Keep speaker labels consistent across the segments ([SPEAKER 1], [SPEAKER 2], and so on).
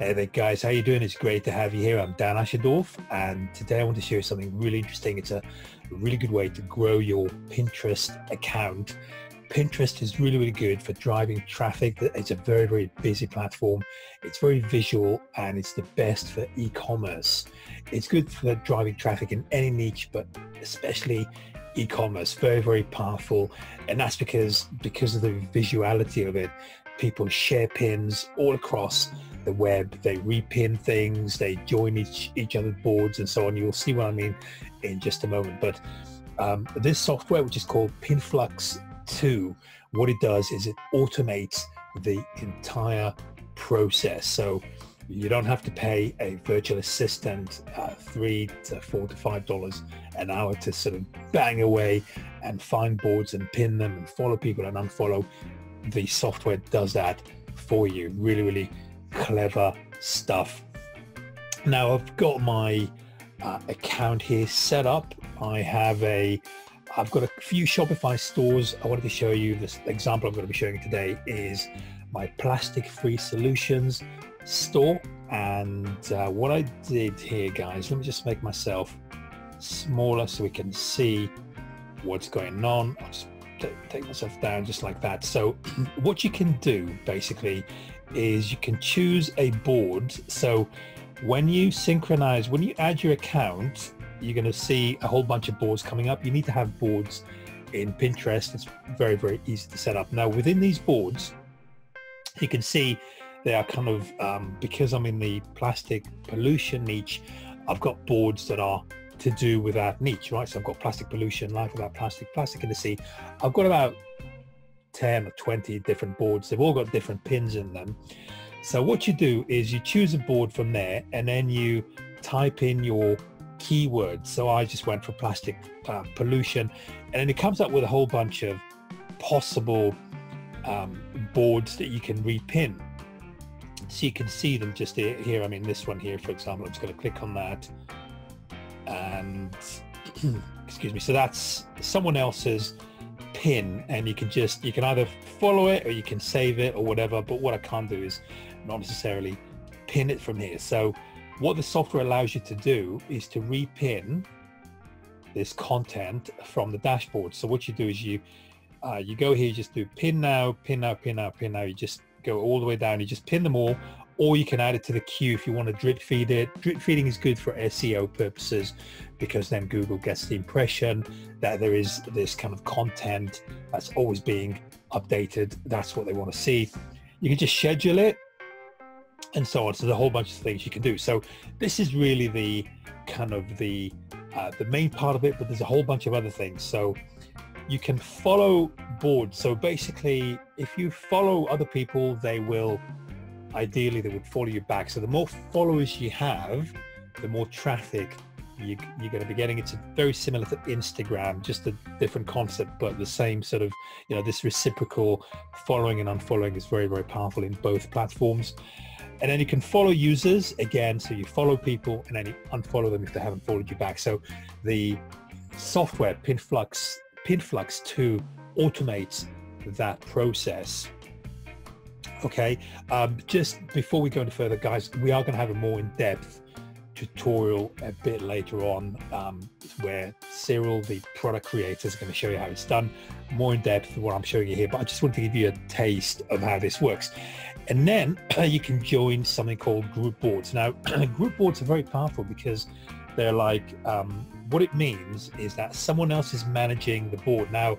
[SPEAKER 1] Hey there guys, how you doing? It's great to have you here. I'm Dan Asherdorf, and today I want to share something really interesting. It's a really good way to grow your Pinterest account. Pinterest is really good for driving traffic. It's a very busy platform. It's very visual and it's the best for e-commerce. It's good for driving traffic in any niche, but especially e-commerce. Very powerful, and that's because of the visuality of it. People share pins all across the web, they repin things, they join each other's boards and so on. You'll see what I mean in just a moment. But this software, which is called Pinflux 2, what it does is it automates the entire process. So you don't have to pay a virtual assistant $3 to $4 to $5 an hour to sort of bang away and find boards and pin them and follow people and unfollow. The software does that for you. Really clever stuff. Now I've got my account here set up. I've got a few Shopify stores. I wanted to show you this example I'm going to be showing you today is my plastic-free solutions store. And what I did here, guys, let me just make myself smaller so we can see what's going on. I'll just take myself down just like that. So what you can do basically is you can choose a board. So when you add your account, you're going to see a whole bunch of boards coming up. You need to have boards in Pinterest. It's very easy to set up. Now within these boards, you can see they are kind of, because I'm in the plastic pollution niche, I've got boards that are to do with that niche, right? So I've got plastic pollution, life without plastic, plastic in the sea. I've got about 10 or 20 different boards. They've all got different pins in them. So what you do is you choose a board from there and then you type in your keywords. So I just went for plastic pollution, and then it comes up with a whole bunch of possible boards that you can repin. So you can see them just here. I mean, this one here, for example, I'm just going to click on that. And excuse me, so that's someone else's pin, and you can either follow it or you can save it or whatever. But what I can't do is not necessarily pin it from here. So what the software allows you to do is to repin this content from the dashboard. So what you do is you go here, you just do pin now. You just go all the way down, you just pin them all, or you can add it to the queue if you want to drip feed it. Drip feeding is good for SEO purposes because then Google gets the impression that there is this kind of content that's always being updated. That's what they want to see. You can just schedule it and so on. So there's a whole bunch of things you can do. So this is really the kind of the main part of it, but there's a whole bunch of other things. So you can follow boards. So basically, if you follow other people, ideally they would follow you back. So the more followers you have, the more traffic you're going to be getting. It's very similar to Instagram, just a different concept, but the same sort of, this reciprocal following and unfollowing is very powerful in both platforms. And then you can follow users again. So you follow people and then you unfollow them if they haven't followed you back. So the software Pinflux 2 automates that process. Okay, just before we go any further, guys, we are going to have a more in-depth tutorial a bit later on where Cyril, the product creator, is going to show you how it's done more in depth than what I'm showing you here. But I just want to give you a taste of how this works. And then you can join something called group boards. Now, group boards are very powerful because they're like, what it means is that someone else is managing the board. Now,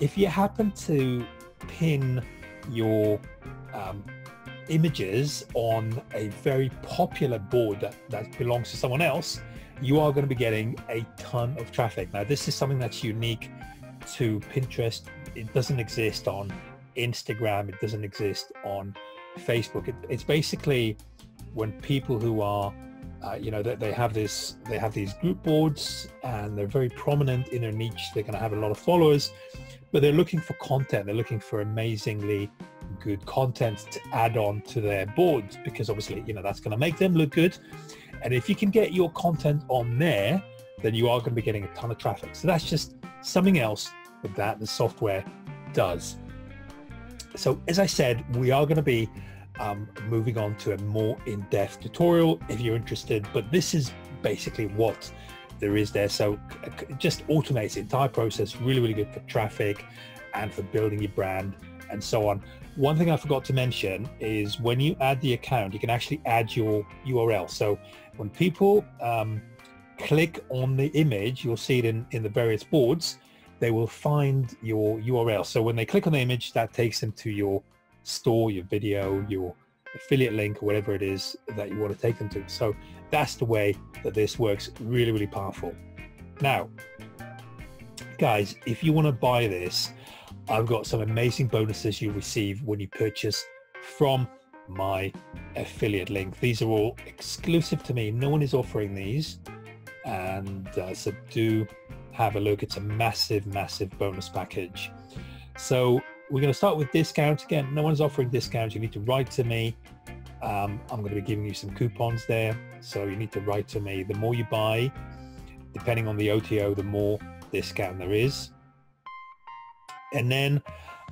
[SPEAKER 1] if you happen to pin your images on a very popular board that belongs to someone else, you are going to be getting a ton of traffic. Now, this is something that's unique to Pinterest. It doesn't exist on Instagram. It doesn't exist on Facebook. It's basically when people who are they have these group boards and they're very prominent in their niche. They're going to have a lot of followers, but they're looking for content. They're looking for amazingly good content to add on to their boards because obviously, that's going to make them look good. And if you can get your content on there, then you are going to be getting a ton of traffic. So that's just something else that the software does. So as I said, we are going to be moving on to a more in-depth tutorial if you're interested, but this is basically what there is there. So it just automates the entire process, really good for traffic and for building your brand and so on. One thing I forgot to mention is when you add the account, you can actually add your URL. So when people click on the image, you'll see it in the various boards, they will find your URL. So when they click on the image, that takes them to your store, your video, your affiliate link, or whatever it is that you want to take them to. So that's the way that this works. Really powerful. Now, guys, if you want to buy this, I've got some amazing bonuses you receive when you purchase from my affiliate link. These are all exclusive to me. No one is offering these, and so do have a look. It's a massive bonus package. So we're going to start with discounts. Again, no one's offering discounts. You need to write to me. I'm going to be giving you some coupons there, so you need to write to me. The more you buy, depending on the OTO, the more discount there is. And then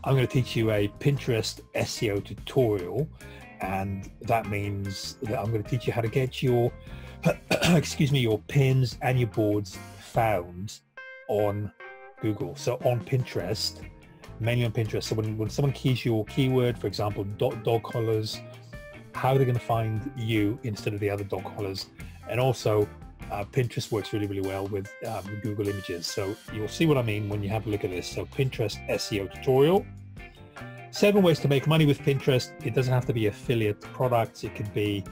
[SPEAKER 1] I'm going to teach you a Pinterest SEO tutorial, and that means that I'm going to teach you how to get your excuse me, your pins and your boards found on Google. So on Pinterest, mainly on Pinterest. So when someone keys your keyword, for example, dog collars, how they're going to find you instead of the other dog collars. And also Pinterest works really well with Google Images. So you'll see what I mean when you have a look at this. So Pinterest SEO tutorial. 7 ways to make money with Pinterest. It doesn't have to be affiliate products. It could be,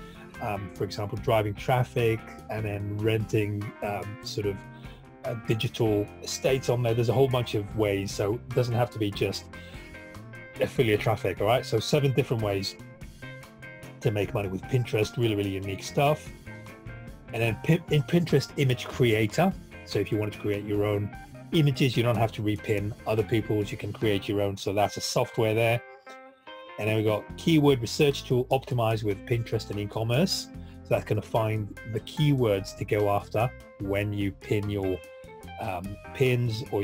[SPEAKER 1] for example, driving traffic and then renting sort of digital estates on there. There's a whole bunch of ways, so it doesn't have to be just affiliate traffic. All right, so 7 different ways to make money with Pinterest. Really unique stuff. And then in Pinterest Image Creator, so if you wanted to create your own images, you don't have to repin other people's, you can create your own. So that's a software there. And then we got keyword research tool optimized with Pinterest and e-commerce. So that's going to find the keywords to go after when you pin your pins, or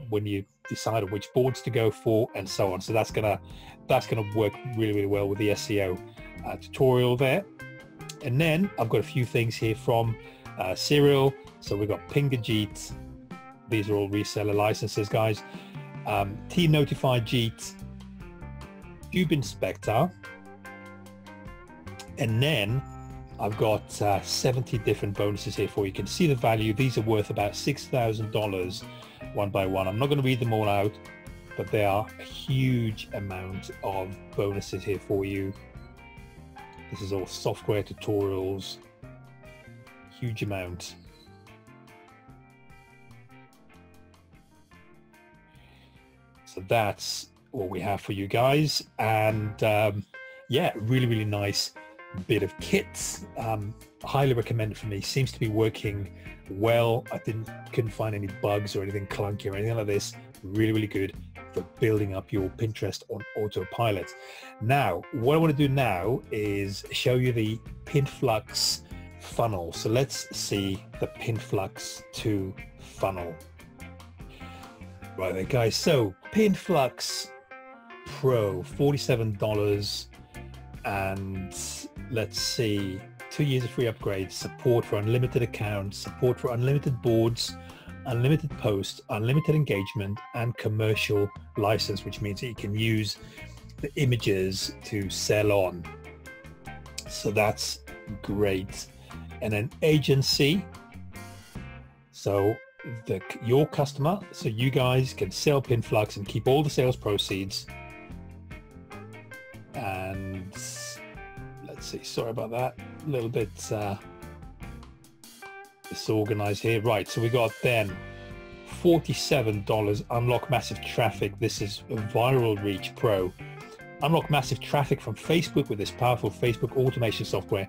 [SPEAKER 1] when you decide on which boards to go for, and so on. So that's gonna work really well with the SEO tutorial there. And then I've got a few things here from Serial. So we've got Pingajit. These are all reseller licenses, guys. T-Notify Jeet, Tube Inspector, and then I've got 70 different bonuses here for you. You can see the value. These are worth about $6,000 one by one. I'm not going to read them all out, but there are a huge amount of bonuses here for you. This is all software tutorials, huge amount. So that's what we have for you guys. And yeah, really nice bit of kit. Highly recommended for me. Seems to be working well. I couldn't find any bugs or anything clunky or anything like this. Really good for building up your Pinterest on autopilot. Now, what I want to do now is show you the Pinflux funnel. So let's see the Pinflux 2 funnel. Right there, guys. So Pinflux Pro, $47, and let's see, 2 years of free upgrades, support for unlimited accounts, support for unlimited boards, unlimited posts, unlimited engagement, and commercial license, which means that you can use the images to sell on. So that's great. And then agency. So your customer, so you guys can sell Pinflux and keep all the sales proceeds. And let's see, sorry about that, a little bit disorganized here. Right, so we got then $47, unlock massive traffic. This is a Viral Reach Pro. Unlock massive traffic from Facebook with this powerful Facebook automation software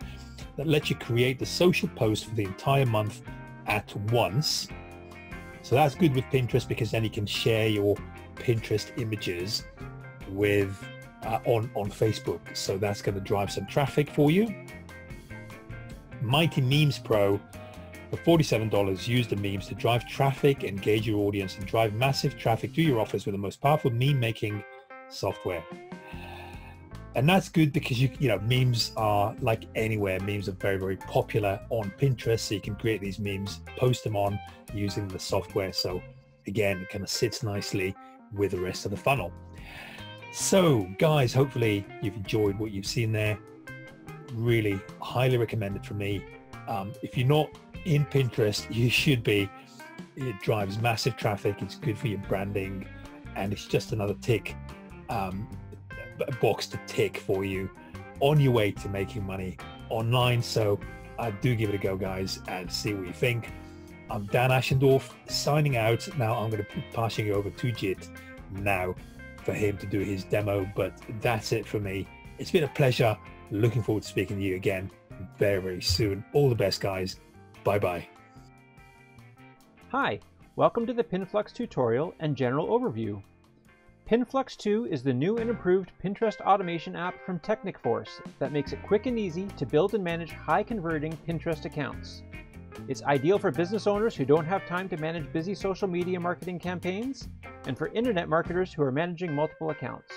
[SPEAKER 1] that lets you create the social post for the entire month at once. So that's good with Pinterest, because then you can share your Pinterest images with on Facebook. So that's going to drive some traffic for you. Mighty Memes Pro for $47. Use the memes to drive traffic, engage your audience, and drive massive traffic to your offers with the most powerful meme making software. And that's good because you know, memes are like anywhere. Memes are very, very popular on Pinterest. So you can create these memes, post them on using the software. So again, it kind of sits nicely with the rest of the funnel. So guys, hopefully you've enjoyed what you've seen there. Really highly recommended from me. If you're not in Pinterest, you should be. It drives massive traffic. It's good for your branding, and it's just another tick, a box to tick for you on your way to making money online. So do give it a go, guys, and see what you think. I'm Dan Ashendorf signing out. Now I'm going to be passing you over to Jit now for him to do his demo, but that's it for me. It's been a pleasure. Looking forward to speaking to you again very, very soon. All the best, guys. Bye-bye.
[SPEAKER 2] Hi, welcome to the Pinflux tutorial and general overview. Pinflux 2 is the new and improved Pinterest automation app from Technicforce that makes it quick and easy to build and manage high-converting Pinterest accounts. It's ideal for business owners who don't have time to manage busy social media marketing campaigns, and for internet marketers who are managing multiple accounts.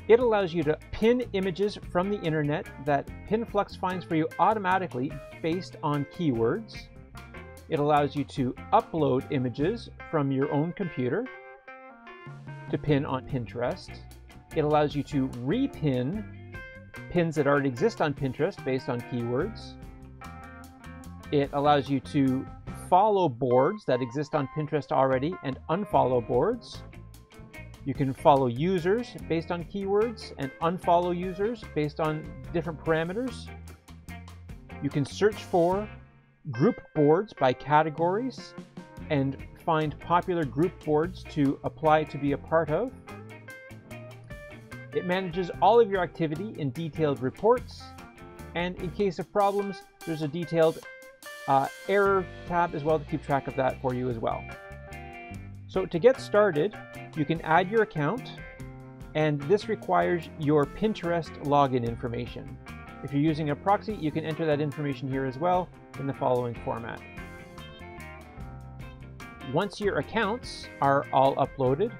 [SPEAKER 2] It allows you to pin images from the internet that Pinflux finds for you automatically based on keywords. It allows you to upload images from your own computer to pin on Pinterest. It allows you to repin pins that already exist on Pinterest based on keywords. It allows you to follow boards that exist on Pinterest already and unfollow boards. You can follow users based on keywords and unfollow users based on different parameters. You can search for group boards by categories and find popular group boards to apply to be a part of. It manages all of your activity in detailed reports, and in case of problems, there's a detailed error tab as well to keep track of that for you as well. So to get started, you can add your account, and this requires your Pinterest login information. If you're using a proxy, you can enter that information here as well in the following format. Once your accounts are all uploaded,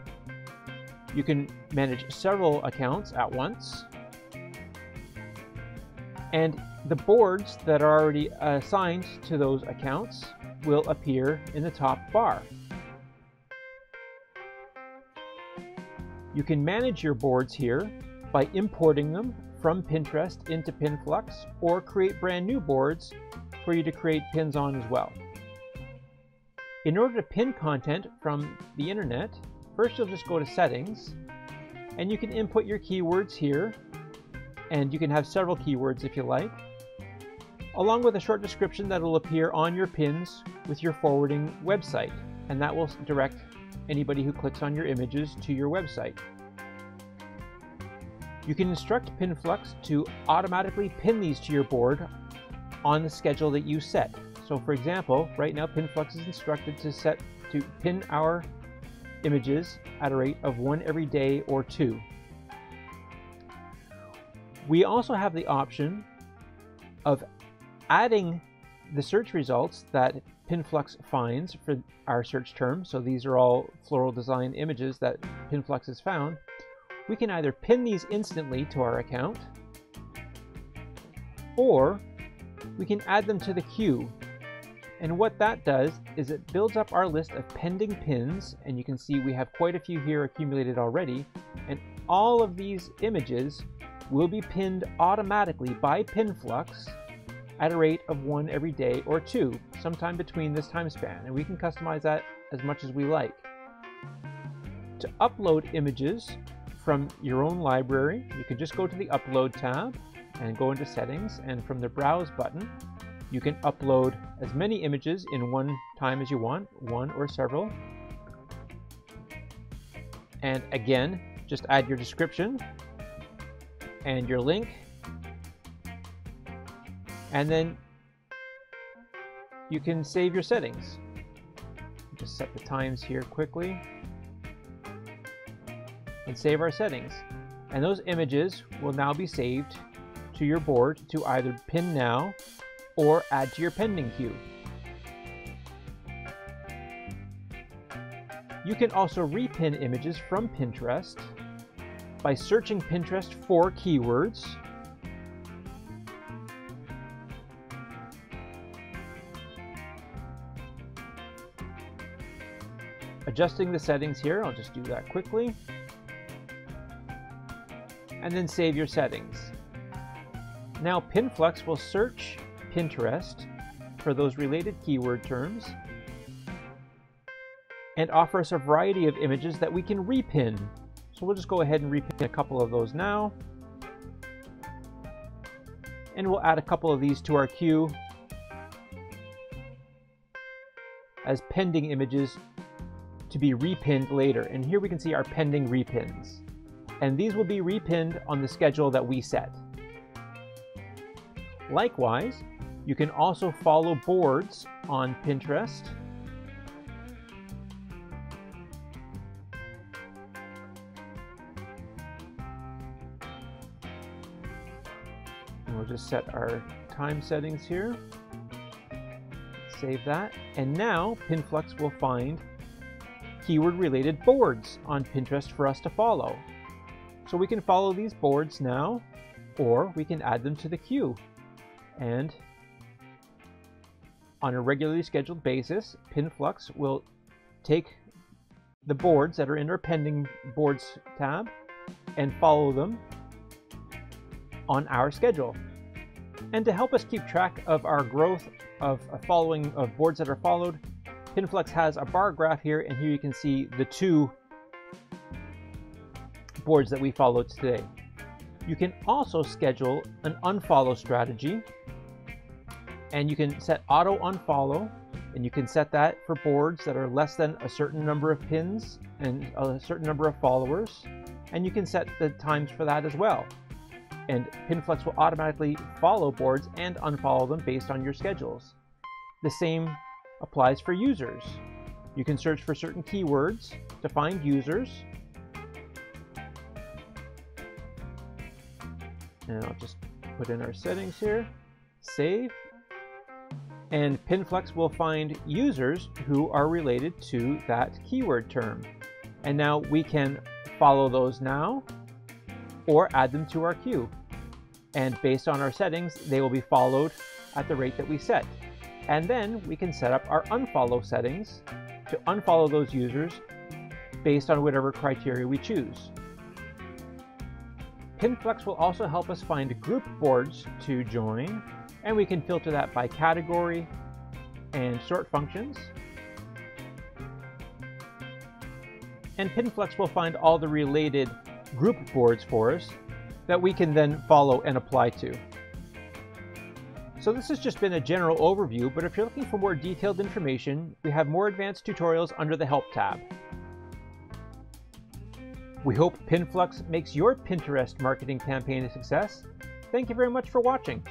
[SPEAKER 2] you can manage several accounts at once, and the boards that are already assigned to those accounts will appear in the top bar. You can manage your boards here by importing them from Pinterest into Pinflux, or create brand new boards for you to create pins on as well. In order to pin content from the internet, first you'll just go to Settings, and you can input your keywords here, and you can have several keywords if you like, along with a short description that will appear on your pins with your forwarding website, and that will direct anybody who clicks on your images to your website. You can instruct Pinflux to automatically pin these to your board on the schedule that you set. So for example, right now Pinflux is instructed to pin our images at a rate of 1 every day or 2. We also have the option of adding the search results that Pinflux finds for our search term. So these are all floral design images that Pinflux has found. We can either pin these instantly to our account, or we can add them to the queue. And what that does is it builds up our list of pending pins, and you can see we have quite a few here accumulated already, and all of these images will be pinned automatically by Pinflux at a rate of 1 every day or 2, sometime between this time span, and we can customize that as much as we like. To upload images from your own library, you can just go to the Upload tab and go into Settings, and from the Browse button, you can upload as many images in one time as you want, one or several. And again, just add your description and your link, and then you can save your settings. Just set the times here quickly and save our settings. And those images will now be saved to your board to either pin now or add to your pending queue. You can also repin images from Pinterest by searching Pinterest for keywords. Adjusting the settings here, I'll just do that quickly. And then save your settings. Now Pinflux will search Pinterest for those related keyword terms and offer us a variety of images that we can repin. So we'll just go ahead and repin a couple of those now. And we'll add a couple of these to our queue as pending images to be repinned later. And here we can see our pending repins. And these will be repinned on the schedule that we set. Likewise, you can also follow boards on Pinterest. And we'll just set our time settings here. Save that. And now Pinflux will find keyword-related boards on Pinterest for us to follow. So we can follow these boards now, or we can add them to the queue. And on a regularly scheduled basis, Pinflux will take the boards that are in our pending boards tab and follow them on our schedule. And to help us keep track of our growth of following of boards that are followed, Pinflux has a bar graph here, and here you can see the 2 boards that we followed today. You can also schedule an unfollow strategy, and you can set auto unfollow, and you can set that for boards that are less than a certain number of pins and a certain number of followers, and you can set the times for that as well. And Pinflux will automatically follow boards and unfollow them based on your schedules. The same applies for users. You can search for certain keywords to find users. And I'll just put in our settings here, save. And Pinflux will find users who are related to that keyword term. And now we can follow those now or add them to our queue. And based on our settings, they will be followed at the rate that we set. And then we can set up our unfollow settings to unfollow those users based on whatever criteria we choose. Pinflux will also help us find group boards to join, and we can filter that by category and sort functions. And Pinflux will find all the related group boards for us that we can then follow and apply to. So this has just been a general overview, but if you're looking for more detailed information, we have more advanced tutorials under the Help tab. We hope Pinflux makes your Pinterest marketing campaign a success. Thank you very much for watching.